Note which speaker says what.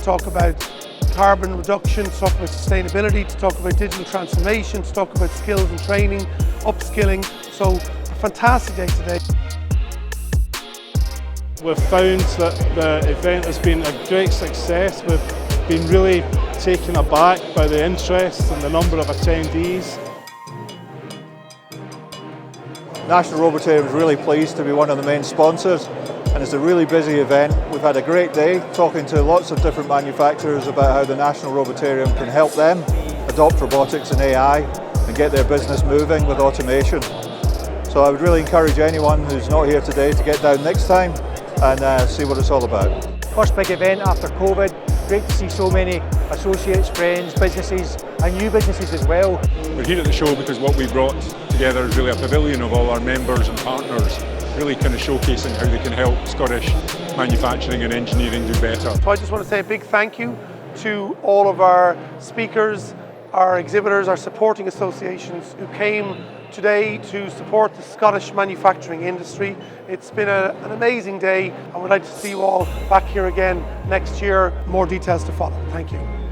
Speaker 1: talk about carbon reduction, to talk about sustainability, to talk about digital transformation, to talk about skills and training, upskilling. So a fantastic day today.
Speaker 2: We've found that the event has been a great success. We've been really taken aback by the interest and the number of attendees.
Speaker 3: National Robotarium is really pleased to be one of the main sponsors, and it's a really busy event. We've had a great day talking to lots of different manufacturers about how the National Robotarium can help them adopt robotics and AI and get their business moving with automation. So I would really encourage anyone who's not here today to get down next time and see what it's all about.
Speaker 4: First big event after COVID. Great to see so many associates, friends, businesses and new businesses as well.
Speaker 5: We're here at the show because what we brought together is really a pavilion of all our members and partners, really kind of showcasing how they can help Scottish manufacturing and engineering do better.
Speaker 1: So I just want to say a big thank you to all of our speakers, our exhibitors, our supporting associations who came today to support the Scottish manufacturing industry. It's been an amazing day, and we'd like to see you all back here again next year. More details to follow. Thank you.